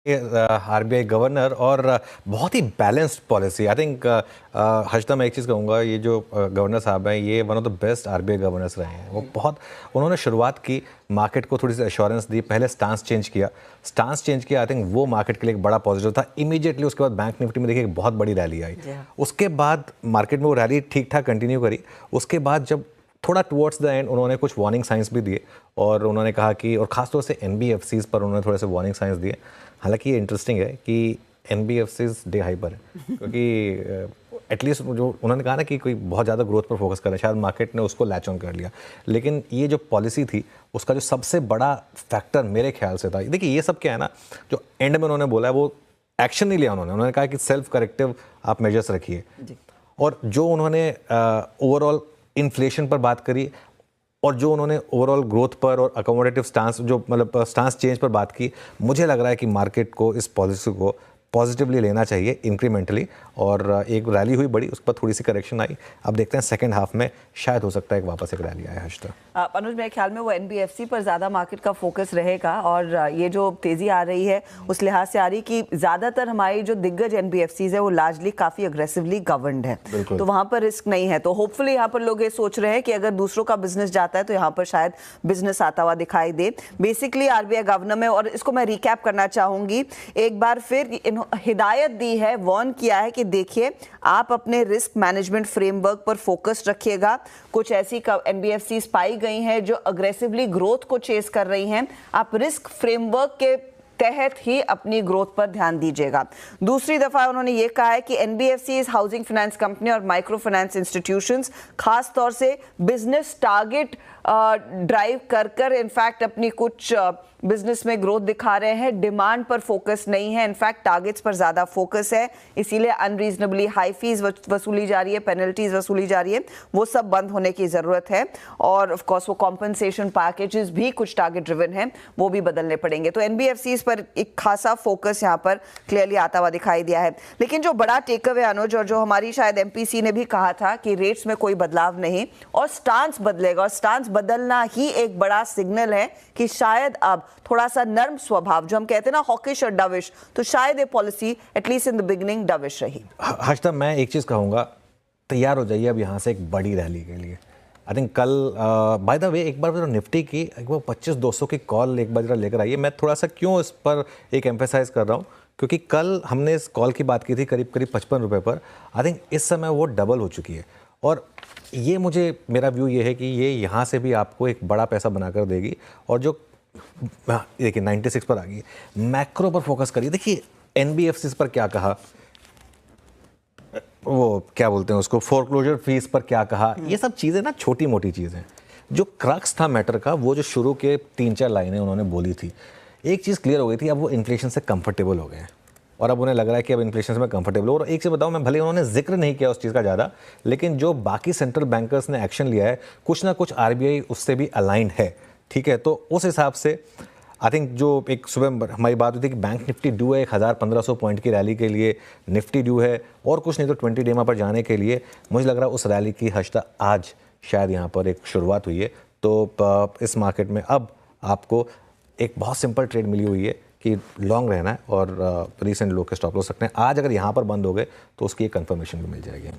RBI governor और बहुत ही balanced policy. I think Harshada, मैं एक चीज़ कहूँगा, ये जो गवर्नर साहब हैं ये one of the best RBI governors रहे हैं। वो बहुत उन्होंने शुरुआत की, मार्केट को थोड़ी सी एश्योरेंस दी, पहले स्टांस चेंज किया। आई थिंक वो मार्केट के लिए एक बड़ा पॉजिटिव था। इमीडिएटली उसके बाद बैंक निफ्टी में देखिए एक बहुत बड़ी रैली आई। उसके बाद मार्केट में वो रैली ठीक ठाक कंटिन्यू करी। उसके बाद जब थोड़ा टुवर्ड्स द एंड उन्होंने कुछ वार्निंग साइंस भी दिए और उन्होंने कहा कि, और ख़ासतौर से एनबीएफसीज़ पर उन्होंने थोड़े से वार्निंग साइंस दिए। हालांकि ये इंटरेस्टिंग है कि एनबीएफसीज़ डे हाई पर है, क्योंकि एटलीस्ट जो उन्होंने कहा ना कि कोई बहुत ज़्यादा ग्रोथ पर फोकस कर रहे हैं, शायद मार्केट ने उसको लैच ऑन कर लिया। लेकिन ये जो पॉलिसी थी उसका जो सबसे बड़ा फैक्टर मेरे ख्याल से था, देखिए ये सब क्या है ना, जो एंड में उन्होंने बोला है वो एक्शन नहीं लिया। उन्होंने कहा कि सेल्फ करेक्टिव आप मेजर्स रखिए, और जो उन्होंने ओवरऑल इन्फ्लेशन पर बात करी, और जो उन्होंने ओवरऑल ग्रोथ पर और अकोमोडेटिव स्टांस, जो मतलब स्टांस चेंज पर बात की, मुझे लग रहा है कि मार्केट को इस पॉलिसी को पॉजिटिवली लेना चाहिए इंक्रीमेंटली। और एक रैली हुई बड़ी, उस पर थोड़ी सी करेक्शन आई। अब देखते हैं सेकंड हाफ में शायद हो सकता है वापस एक रैली आए। हर्षदा, अनुज, मेरे ख्याल में वो एनबीएफसी पर ज़्यादा मार्केट का फोकस रहेगा, और ये जो तेज़ी आ रही है उस लिहाज से आ रही कि ज़्यादातर हमारी जो दिग्गज एनबीएफसीज है वो लार्जली काफ़ी अग्रेसिवली गवर्नड है, तो वहाँ पर रिस्क नहीं है। तो होपफुली यहाँ पर लोग ये सोच रहे हैं कि अगर दूसरों का बिजनेस जाता है तो यहाँ पर शायद बिजनेस आता हुआ दिखाई दे। बेसिकली आरबीआई गवर्नर में, और इसको मैं रिकैप करना चाहूँगी एक बार फिर, हिदायत दी है, वार्न किया है कि देखिए आप अपने रिस्क मैनेजमेंट फ्रेमवर्क पर फोकस रखिएगा। कुछ ऐसी एनबीएफसीज पाई गई हैं जो अग्रेसिवली ग्रोथ को चेस कर रही हैं, आप रिस्क फ्रेमवर्क के तहत ही अपनी ग्रोथ पर ध्यान दीजिएगा। दूसरी दफा उन्होंने ये कहा है कि एनबीएफसीज, हाउसिंग फाइनेंस कंपनी और माइक्रो फाइनेंस इंस्टीट्यूशंस खास तौर से बिजनेस टारगेट ड्राइव कर इनफैक्ट अपनी कुछ बिजनेस में ग्रोथ दिखा रहे हैं। डिमांड पर फोकस नहीं है, इनफैक्ट टारगेट्स पर ज्यादा फोकस है, इसीलिए अनरीजनेबली हाई फीस वसूली जा रही है, पेनल्टीज वसूली जा रही है, वो सब बंद होने की जरूरत है। और ऑफ कोर्स वो कॉम्पनसेशन पैकेजेस भी कुछ टारगेट ड्रिवन हैं, वो भी बदलने पड़ेंगे। तो एनबीएफसीज पर एक खासा फोकस यहाँ पर क्लियरली आता हुआ दिखाई दिया है। लेकिन जो बड़ा टेक अवे अनुज, और जो हमारी शायद एमपीसी ने भी कहा था कि रेट्स में कोई बदलाव नहीं और स्टांस बदलेगा, और स्टांस बदलना ही एक बड़ा सिग्नल है कि शायद अब थोड़ा सा नर्म स्वभाव, जो हम कहते हैं ना हॉकिश और डविश, तो शायद ये policy at least in the beginning dovish रही। हर्षदा, मैं एक चीज़ कहूँगा, तैयार हो जाइए अब यहाँ से एक बड़ी रैली के लिए। आई थिंक कल बाय द वे एक बार जरा निफ्टी की एक बार 25-200 की कॉल एक बार जरा लेकर आइए। मैं थोड़ा सा क्यों इस पर एक एम्फेसाइज कर रहा हूँ, क्योंकि कल हमने इस कॉल की बात की थी करीब 55 रुपये पर। आई थिंक इस समय वो डबल हो चुकी है, और ये मेरा व्यू ये है कि ये यहाँ से भी आपको एक बड़ा पैसा बनाकर देगी। और जो देखिए 96 पर आ गई, मैक्रो पर फोकस करिए। देखिए एनबीएफसीज पर क्या कहा, वो क्या बोलते हैं उसको, फोरक्लोजर फीस पर क्या कहा, ये सब चीज़ें ना छोटी मोटी चीज़ें। जो क्रक्स था मैटर का, वो जो शुरू के 3-4 लाइनें उन्होंने बोली थी, एक चीज़ क्लियर हो गई थी, अब वो इन्फ्लेशन से कंफर्टेबल हो गए हैं, और अब उन्हें लग रहा है कि अब इन्फ्लेशन से मैं कंफर्टेबल हूँ। और एक चीज़ बताऊँ, मैं भले उन्होंने जिक्र नहीं किया उस चीज़ का ज़्यादा, लेकिन जो बाकी सेंट्रल बैंकर्स ने एक्शन लिया है, कुछ ना कुछ आरबीआई उससे भी अलाइंड है, ठीक है। तो उस हिसाब से आई थिंक जो एक सुबह हमारी बात हुई थी कि बैंक निफ्टी ड्यू है 1000-1500 पॉइंट की रैली के लिए, निफ्टी ड्यू है और कुछ नहीं तो 20 डेमा पर जाने के लिए। मुझे लग रहा है उस रैली की हर्षदा आज शायद यहाँ पर एक शुरुआत हुई है। तो इस मार्केट में अब आपको एक बहुत सिंपल ट्रेड मिली हुई है कि लॉन्ग रहना है और रिसेंट लो के स्टॉप लॉस रखना है। आज अगर यहाँ पर बंद हो गए तो उसकी एक कंफर्मेशन भी मिल जाएगी।